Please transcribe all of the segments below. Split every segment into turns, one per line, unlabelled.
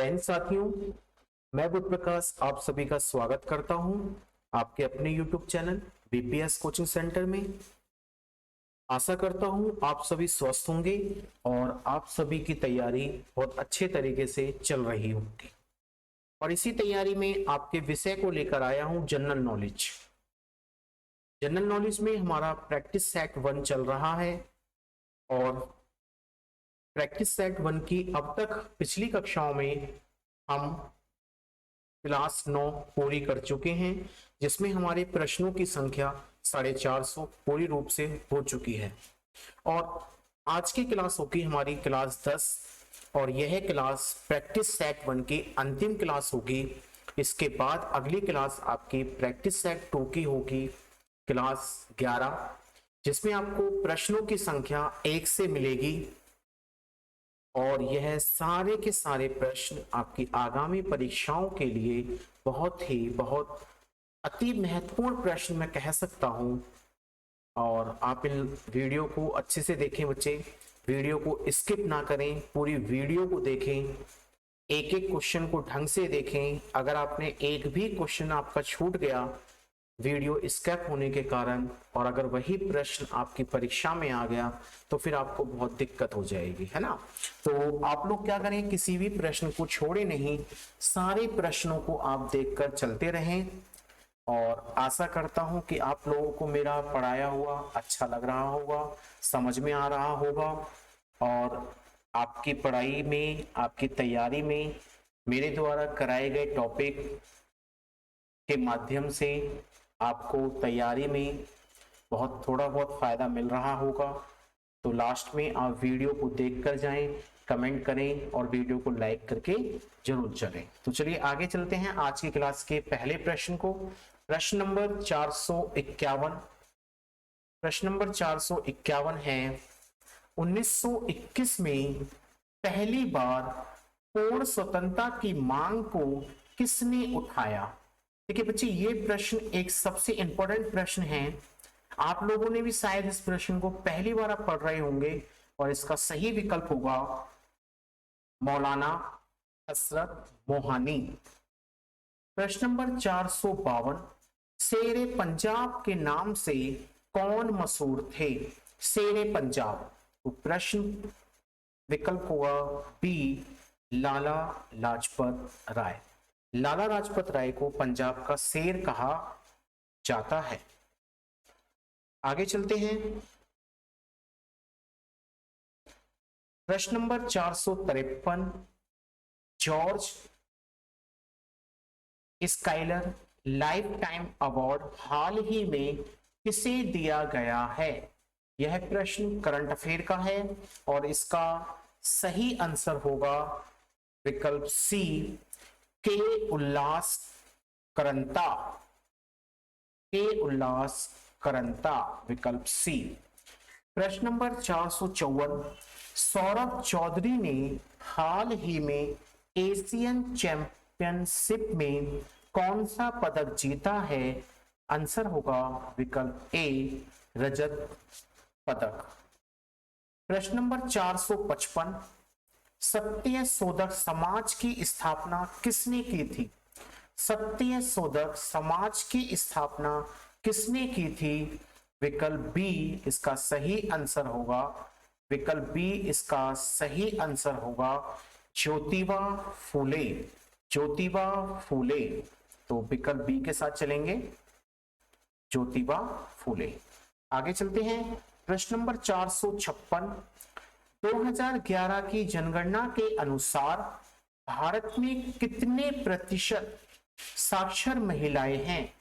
जय हिंद साथियों, मैं बुध प्रकाश आप सभी का स्वागत करता हूं आपके अपने YouTube channel BPS coaching centre में। आशा करता हूं आप सभी स्वस्थ होंगे और आप सभी की तैयारी बहुत अच्छे तरीके से चल रही होगी। और इसी तैयारी में आपके विषय को लेकर आया हूं जनरल नॉलेज। जनरल नॉलेज में हमारा प्रैक्टिस सेट 1 चल रहा है और प्रैक्टिस सेट 1 की अब तक पिछली कक्षाओं में हम क्लास 9 पूरी कर चुके हैं, जिसमें हमारे प्रश्नों की संख्या 450 पूरी रूप से हो चुकी है। और आज की क्लास होगी हमारी क्लास 10 और यह क्लास प्रैक्टिस सेट 1 की अंतिम क्लास होगी। इसके बाद अगली क्लास आपकी प्रैक्टिस सेट 2 की होगी, क्लास 11, जिसमें आपको प्रश्नों की संख्या 1 से मिलेगी और यह सारे के सारे प्रश्न आपकी आगामी परीक्षाओं के लिए बहुत अति महत्वपूर्ण प्रश्न मैं कह सकता हूं। और आप इन वीडियो को अच्छे से देखें बच्चे, वीडियो को स्किप ना करें, पूरी वीडियो को देखें, एक एक क्वेश्चन को ढंग से देखें। अगर आपने एक भी क्वेश्चन आपका छूट गया वीडियो स्किप होने के कारण और अगर वही प्रश्न आपकी परीक्षा में आ गया तो फिर आपको बहुत दिक्कत हो जाएगी, है ना। तो आप लोग क्या करें, किसी भी प्रश्न को छोड़े नहीं, सारे प्रश्नों को आप देखकर चलते रहें। और आशा करता हूं कि आप लोगों को मेरा पढ़ाया हुआ अच्छा लग रहा होगा, समझ में आ रहा होगा और आपकी पढ़ाई में, आपकी तैयारी में मेरे द्वारा कराए गए टॉपिक के माध्यम से आपको तैयारी में थोड़ा बहुत फायदा मिल रहा होगा। तो लास्ट में आप वीडियो को देखकर जाएं, कमेंट करें और वीडियो को लाइक करके जरूर चलें। तो चलिए आगे चलते हैं आज की क्लास के पहले प्रश्न को। प्रश्न नंबर 451। प्रश्न नंबर 451 है, 1921 में पहली बार पूर्ण स्वतंत्रता की मांग को किसने उठाया? देखिए बच्चे, ये प्रश्न एक सबसे इंपॉर्टेंट प्रश्न है। आप लोगों ने भी शायद इस प्रश्न को पहली बार आप पढ़ रहे होंगे और इसका सही विकल्प होगा मौलाना हसरत मोहानी। प्रश्न नंबर 452, शेरे पंजाब के नाम से कौन मशहूर थे? शेरे पंजाब। तो प्रश्न विकल्प होगा बी, लाला लाजपत राय। लाला लाजपत राय को पंजाब का शेर कहा जाता है। आगे चलते हैं। प्रश्न number 453, George Skyler lifetime award हाल ही में किसे दिया गया है? यह प्रश्न करंट अफेयर का है और इसका सही आंसर होगा विकल्प सी, के उल्लास करंता। के उल्लास करंता, विकल्प सी। प्रश्न नंबर 454, सौरभ चौधरी ने हाल ही में एशियन चैंपियनशिप में कौन सा पदक जीता है? आंसर होगा विकल्प ए, रजत पदक। प्रश्न नंबर 455, सत्य शोधक समाज की स्थापना किसने की थी? सत्य शोधक समाज की स्थापना किसने की थी? विकल्प बी इसका सही आंसर होगा। विकल्प बी इसका सही आंसर होगा ज्योतिबा फूले। ज्योतिबा फूले। तो विकल्प बी के साथ चलेंगे, ज्योतिबा फूले। आगे चलते हैं। प्रश्न नंबर 456, 2011 की जनगणना के अनुसार भारत में कितने प्रतिशत साक्षर महिलाएं हैं?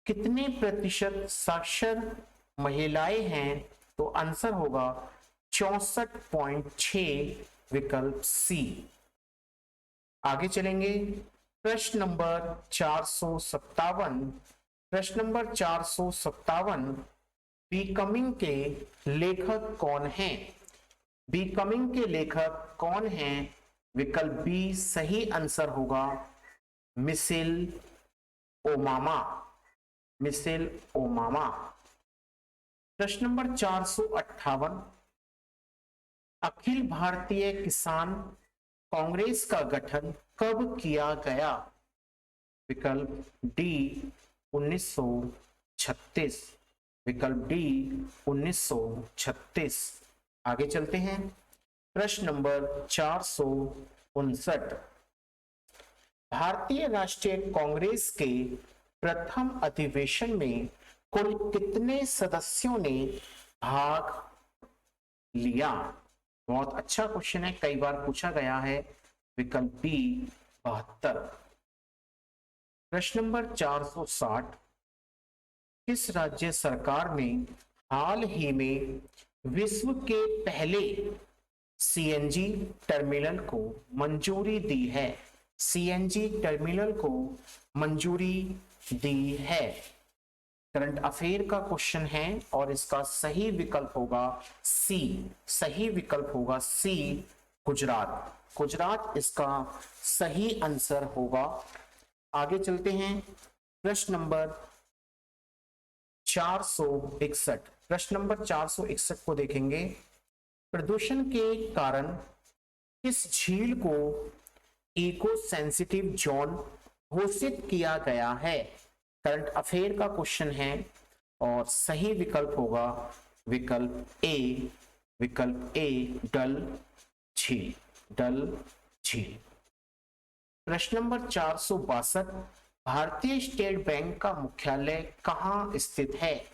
कितने प्रतिशत साक्षर महिलाएं हैं? तो आंसर होगा 64.6, विकल्प सी। आगे चलेंगे। प्रश्न नंबर 457। प्रश्न नंबर 457, बिकमिंग के लेखक कौन हैं? बिकमिंग के लेखक कौन हैं? विकल्प बी सही आंसर होगा मिशेल ओबामा। Michelle Obama. प्रश्न नंबर 458, अखिल भारतीय किसान कांग्रेस का गठन कब किया गया? विकल्प डी 1936, विकल्प डी 1936। आगे चलते हैं। प्रश्न नंबर 459। भारतीय राष्ट्रीय कांग्रेस के प्रथम अधिवेशन में कुल कितने सदस्यों ने भाग लिया? बहुत अच्छा क्वेश्चन है, कई बार पूछा गया है। विकल्प बी 72। प्रश्न नंबर 460। किस राज्य सरकार ने हाल ही में विश्व के पहले सीएनजी टर्मिनल को मंजूरी दी है? सीएनजी टर्मिनल को मंजूरी दी है। करंट अफेयर का क्वेश्चन है और इसका सही विकल्प होगा सी। सही विकल्प होगा सी, गुजरात। गुजरात इसका सही आंसर होगा। आगे चलते हैं। प्रश्न नंबर 461। प्रश्न नंबर 461 को देखेंगे। प्रदूषण के कारण किस झील को इको सेंसिटिव जोन घोषित किया गया है? करंट अफेयर का क्वेश्चन है और सही विकल्प होगा विकल्प ए। विकल्प ए, डल झील। डल झील। प्रश्न नंबर 462। भारतीय स्टेट बैंक का मुख्यालय कहाँ स्थित है?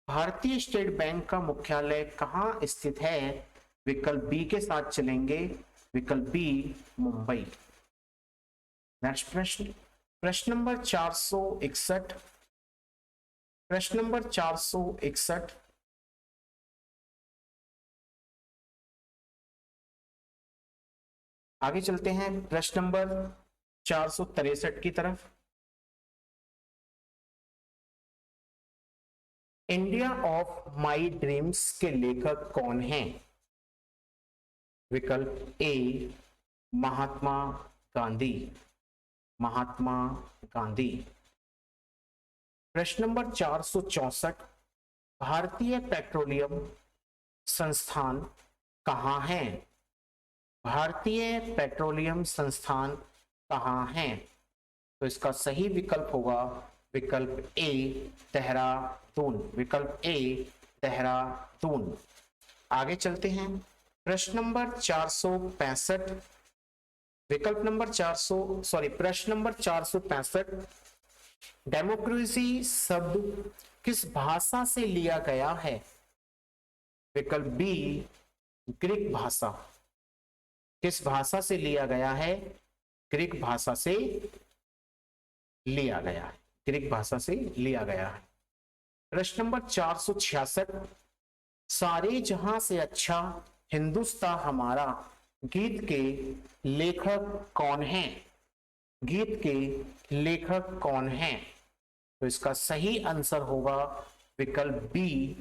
भारतीय स्टेट बैंक का मुख्यालय कहाँ स्थित है? विकल्प बी के साथ चलेंगे। विकल्प बी, मुंबई। नेक्स्ट प्रश्न, प्रश्न नंबर 461। प्रश्न नंबर 461। आगे चलते हैं प्रश्न नंबर 463 की तरफ। इंडिया ऑफ माई ड्रीम्स के लेखक कौन हैं? विकल्प ए, महात्मा गांधी। महात्मा गांधी। प्रश्न नंबर 464। भारतीय पेट्रोलियम संस्थान कहाँ है? भारतीय पेट्रोलियम संस्थान कहाँ है? तो इसका सही विकल्प होगा विकल्प ए, देहरादून। विकल्प ए, देहरादून। आगे चलते हैं। प्रश्न नंबर 465। विकल्प नंबर प्रश्न नंबर 465। डेमोक्रेसी शब्द किस भाषा से लिया गया है? विकल्प बी, ग्रीक भाषा। किस भाषा से लिया गया है? ग्रीक भाषा से लिया गया है। ग्रीक भाषा से लिया गया है। प्रश्न नंबर 466। सारे जहां से अच्छा हिंदुस्तान हमारा गीत के लेखक कौन हैं? गीत के लेखक कौन हैं? तो इसका सही आंसर होगा विकल्प बी।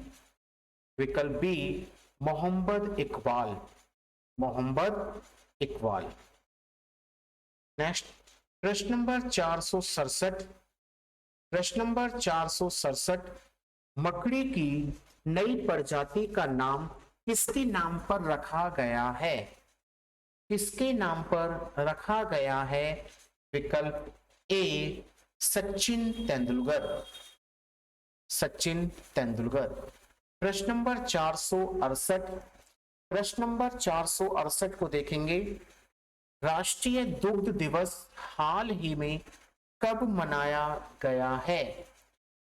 विकल्प बी, मोहम्मद इकबाल। मोहम्मद इकबाल। नेक्स्ट, प्रश्न नंबर 467। प्रश्न नंबर 467। मकड़ी की नई प्रजाति का नाम किसके नाम पर रखा गया है? किसके नाम पर रखा गया है? विकल्प ए, सचिन तेंदुलकर। सचिन तेंदुलकर। प्रश्न नंबर 468। प्रश्न नंबर 468 को देखेंगे। राष्ट्रीय दुग्ध दिवस हाल ही में कब मनाया गया है?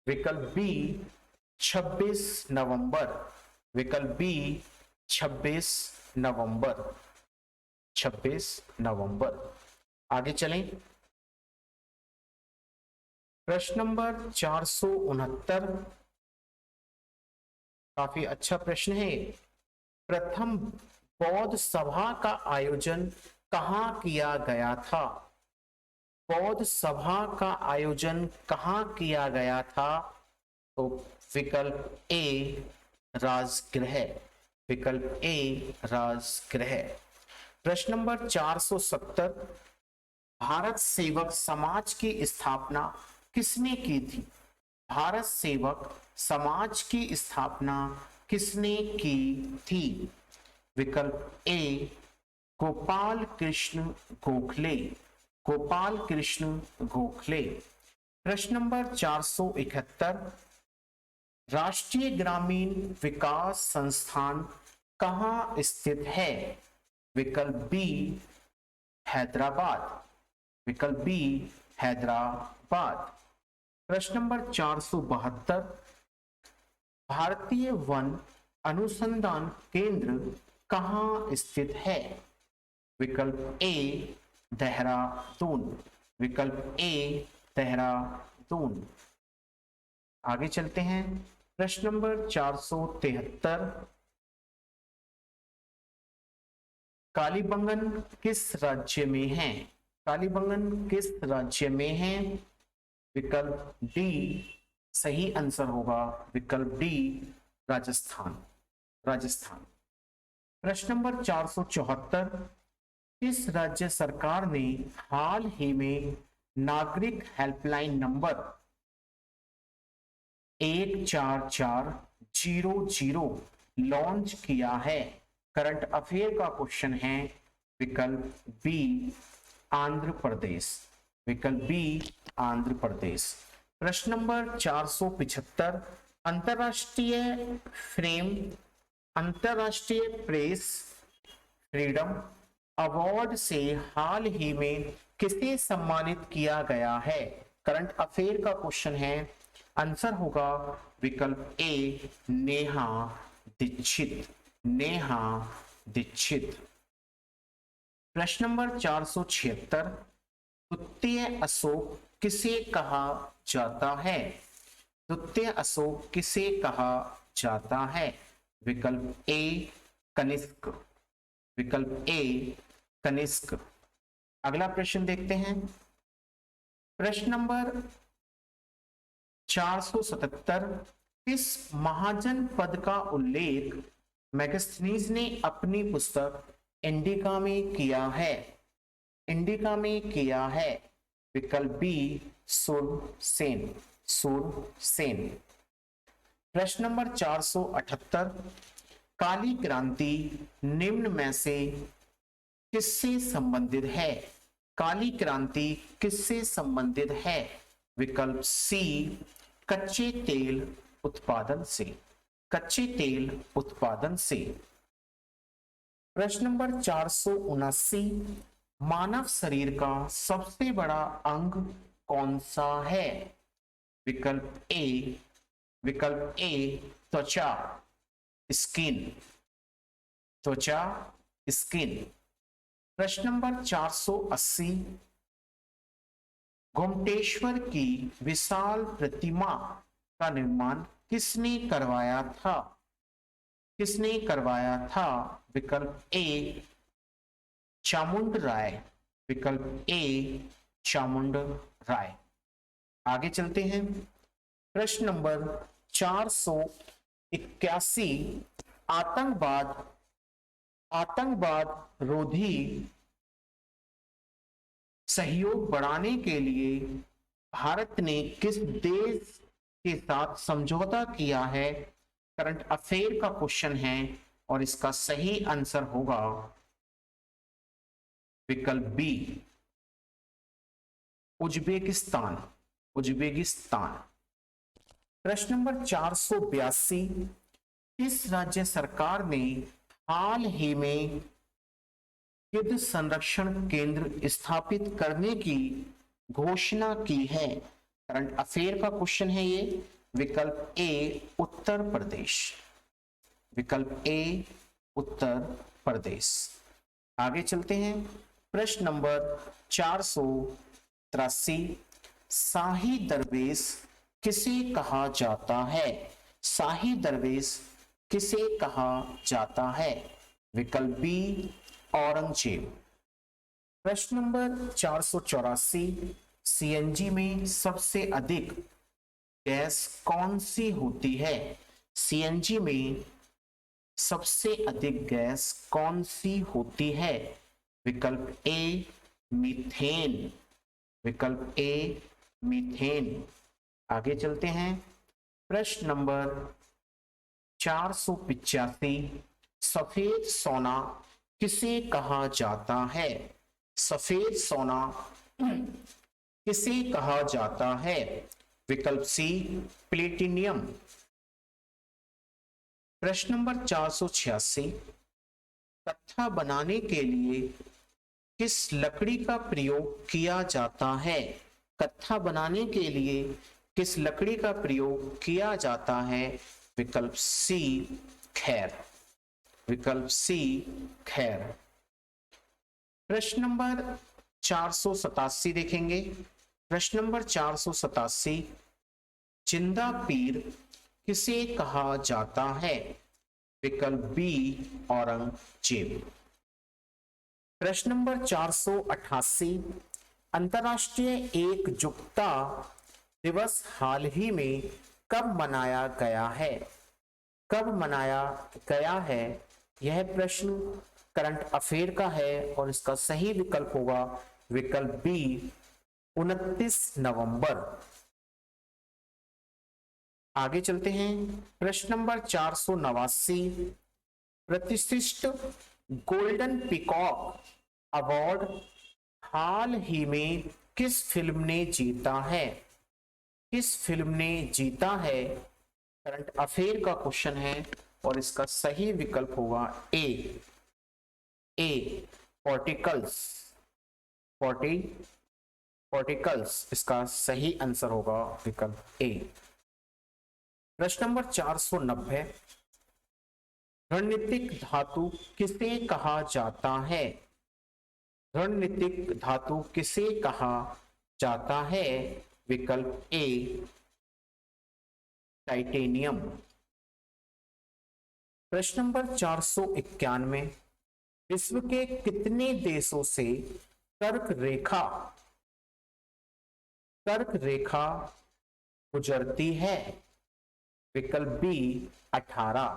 विकल्प बी, 26 नवंबर। विकल्प बी, 26 नवंबर। 26 नवंबर। आगे चलें। प्रश्न नंबर 469। काफी अच्छा प्रश्न है। प्रथम बौद्ध सभा का आयोजन कहाँ किया गया था? बौद्ध सभा का आयोजन कहाँ किया गया था? तो विकल्प ए, राजगृह। विकल्प ए, राजगृह। प्रश्न नंबर 470। भारत सेवक समाज की स्थापना किसने की थी? भारत सेवक समाज की स्थापना किसने की थी? विकल्प ए, गोपाल कृष्ण गोखले, गोपाल कृष्ण गोखले। प्रश्न नंबर 471, राष्ट्रीय ग्रामीण विकास संस्थान कहाँ स्थित है? विकल्प बी हैदराबाद, विकल्प बी हैदराबाद। प्रश्न नंबर 472, भारतीय वन अनुसंधान केंद्र कहाँ स्थित है? विकल्प ए देहरादून, विकल्प ए देहरादून। आगे चलते हैं। प्रश्न नंबर 473, कालीबंगन किस राज्य में है? कालीबंगन किस राज्य में है? विकल्प डी सही आंसर होगा, विकल्प डी राजस्थान, राजस्थान। प्रश्न नंबर 474, किस राज्य सरकार ने हाल ही में नागरिक हेल्पलाइन नंबर 14400 लॉन्च किया है? करंट अफेयर का क्वेश्चन है। विकल्प बी आंध्र प्रदेश, विकल्प बी आंध्र प्रदेश। प्रश्न नंबर 475, अंतरराष्ट्रीय प्रेस फ्रीडम अवार्ड से हाल ही में किसे सम्मानित किया गया है? करंट अफेयर का क्वेश्चन है। आंसर होगा विकल्प ए नेहा दीक्षित, नेहा दीक्षित। प्रश्न नंबर 476, द्वितीय अशोक किसे कहा जाता है? द्वितीय अशोक किसे कहा जाता है? विकल्प ए कनिष्क, विकल्प ए कनिष्क। अगला प्रश्न देखते हैं। प्रश्न नंबर 477, इस महाजन पद का उल्लेख मैगस्थनीज ने अपनी पुस्तक इंडिका में किया है? इंडिका में किया है। विकल्प बी सुरसेन, सुरसेन। प्रश्न नंबर 478, काली क्रांति निम्न में से किससे संबंधित है? काली क्रांति किससे संबंधित है? विकल्प सी कच्चे तेल उत्पादन से, कच्चे तेल उत्पादन से। प्रश्न नंबर 479, मानव शरीर का सबसे बड़ा अंग कौन सा है? विकल्प ए त्वचा, स्किन, त्वचा, स्किन। प्रश्न नंबर 480, गोमटेश्वर की विशाल प्रतिमा का निर्माण किसने करवाया था? किसने करवाया था? विकल्प ए चामुंड राय, विकल्प ए चामुंड राय। आगे चलते हैं। प्रश्न नंबर 481, आतंकवाद रोधी सहयोग बढ़ाने के लिए भारत ने किस देश के साथ समझौता किया है? करंट अफेयर का क्वेश्चन है और इसका सही आंसर होगा विकल्प बी उज्बेकिस्तान, उज्बेकिस्तान। प्रश्न नंबर 482, किस राज्य सरकार ने हाल ही में युद्ध संरक्षण केंद्र स्थापित करने की घोषणा की है? करंट अफेयर का क्वेश्चन है ये। विकल्प ए उत्तर प्रदेश, विकल्प ए उत्तर प्रदेश। आगे चलते हैं। प्रश्न नंबर 483, शाही दरवेश किसे कहा जाता है? शाही दरवेश किसे कहा जाता है? विकल्प बी औरंगजेब। प्रश्न नंबर 484, सीएनजी में सबसे अधिक गैस कौन सी होती है? सीएनजी में सबसे अधिक गैस कौन सी होती है? विकल्प ए मीथेन, विकल्प ए मीथेन। आगे चलते हैं। प्रश्न नंबर 485, सफेद सोना किसे कहा जाता है? सफेद सोना किसे कहा जाता है? विकल्प सी प्लेटिनियम। प्रश्न नंबर 486, कत्था बनाने के लिए किस लकड़ी का प्रयोग किया जाता है? कत्था बनाने के लिए किस लकड़ी का प्रयोग किया जाता है? विकल्प सी खैर। विकल्प सी खैर। प्रश्न नंबर 487 देखेंगे। प्रश्न नंबर 487, जिंदा पीर किसे कहा जाता है? विकल्प बी औरंगजेब। प्रश्न नंबर 488, अंतर्राष्ट्रीय एकजुटता दिवस हाल ही में कब मनाया गया है? कब मनाया गया है? यह प्रश्न करंट अफेयर का है और इसका सही विकल्प होगा विकल्प बी 29 नवंबर। आगे चलते हैं। प्रश्न नंबर 489, प्रतिष्ठित गोल्डन पीकॉक अवार्ड हाल ही में किस फिल्म ने जीता है? किस फिल्म ने जीता है? करंट अफेयर का क्वेश्चन है और इसका सही विकल्प होगा ए पॉर्टिकल्स। पॉर्टिकल्स इसका सही आंसर होगा विकल्प ए। प्रश्न नंबर 490, रणनीतिक धातु किसे कहा जाता है? रणनीतिक धातु किसे कहा जाता है? विकल्प ए टाइटेनियम। प्रश्न नंबर 491, विश्व के कितने देशों से कर्क रेखा गुजरती है? विकल्प बी 18।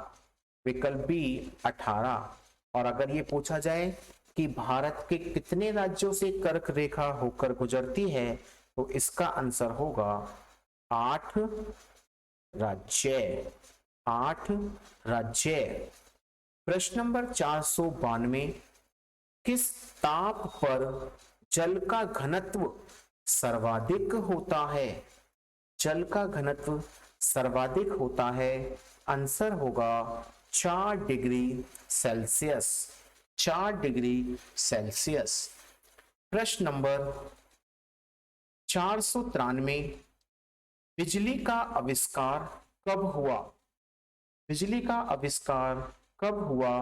विकल्प बी 18। और अगर ये पूछा जाए कि भारत के कितने राज्यों से कर्क रेखा होकर गुजरती है तो इसका आंसर होगा 8 राज्य। 8 राज्य। प्रश्न नंबर 492, किस ताप पर जल का घनत्व सर्वाधिक होता है? जल का घनत्व सर्वाधिक होता है। आंसर होगा 4 डिग्री सेल्सियस। 4 degree Celsius. प्रश्न नंबर 493, बिजली का आविष्कार कब हुआ? बिजली का आविष्कार कब हुआ?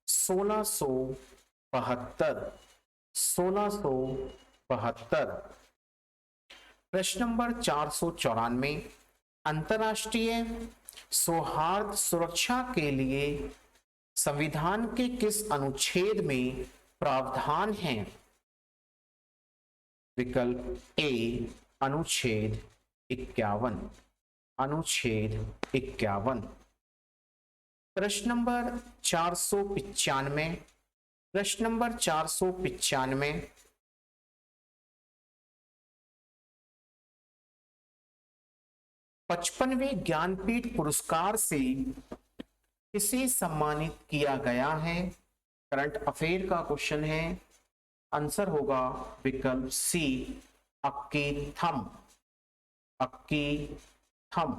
1672। 1672। प्रश्न नंबर 494, अंतरराष्ट्रीय सौहार्द सुरक्षा के लिए संविधान के किस अनुच्छेद में प्रावधान है? विकल्प ए अनुच्छेद 51। अनुच्छेद 51। प्रश्न नंबर 495, प्रश्न नंबर 495, 55वें ज्ञानपीठ पुरस्कार से किसे सम्मानित किया गया है? करंट अफेयर का क्वेश्चन है। आंसर होगा विकल्प सी अक्की थम। अक्की थम।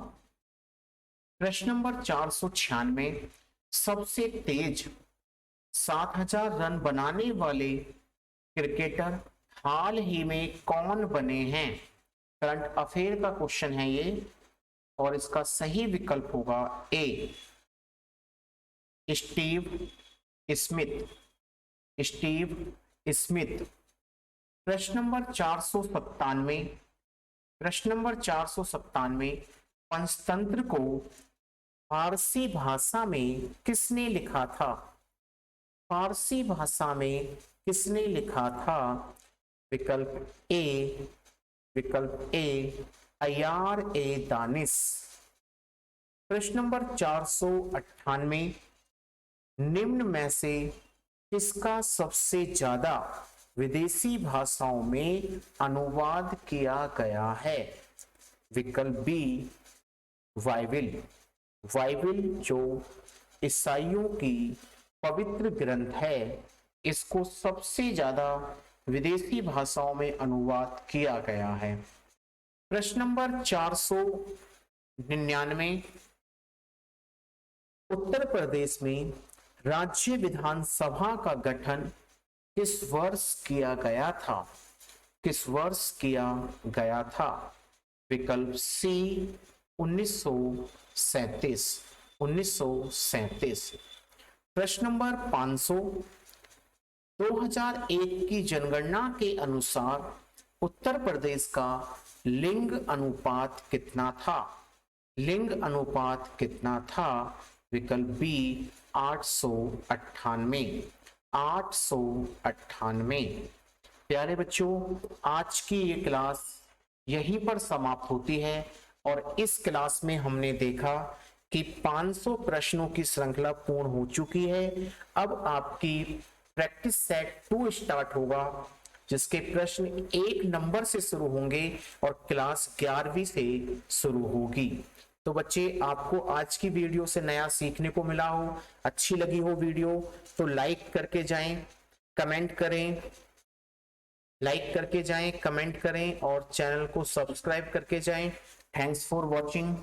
प्रश्न नंबर 496, सबसे तेज 7000 रन बनाने वाले क्रिकेटर हाल ही में कौन बने हैं? करंट अफेयर का क्वेश्चन है ये और इसका सही विकल्प होगा ए स्टीव स्मिथ। Steve Smith. प्रश्न नंबर 497, प्रश्न नंबर 497, पंचतंत्र को फारसी भाषा में किसने लिखा था? फारसी भाषा में किसने लिखा था? विकल्प ए अयार ए दानिश। प्रश्न नंबर 498, निम्न में से किसका सबसे ज्यादा विदेशी भाषाओं में अनुवाद किया गया है? विकल्प बी बाइबिल। बाइबिल जो ईसाइयों की पवित्र ग्रंथ है इसको सबसे ज्यादा विदेशी भाषाओं में अनुवाद किया गया है? प्रश्न नंबर 499, उत्तर प्रदेश में राज्य विधानसभा का गठन किस वर्ष किया गया था? किस वर्ष किया गया था? विकल्प सी 1937। 1937। प्रश्न नंबर 500, 2001 की जनगणना के अनुसार उत्तर प्रदेश का लिंग अनुपात कितना था? लिंग अनुपात कितना था? विकल्प बी 898। 898। प्यारे बच्चों, आज की ये क्लास यहीं पर समाप्त होती है और इस क्लास में हमने देखा कि 500 प्रश्नों की श्रृंखला पूर्ण हो चुकी है। अब आपकी प्रैक्टिस सेट 2 स्टार्ट होगा, जिसके प्रश्न 1 नंबर से शुरू होंगे और क्लास 11वीं से शुरू होगी। तो बच्चे, आपको आज की वीडियो से नया सीखने को मिला हो, अच्छी लगी हो वीडियो, तो लाइक करके जाएं, कमेंट करें, लाइक करके जाएं, कमेंट करें और चैनल को सब्सक्राइब करके जाएं। Thanks for watching.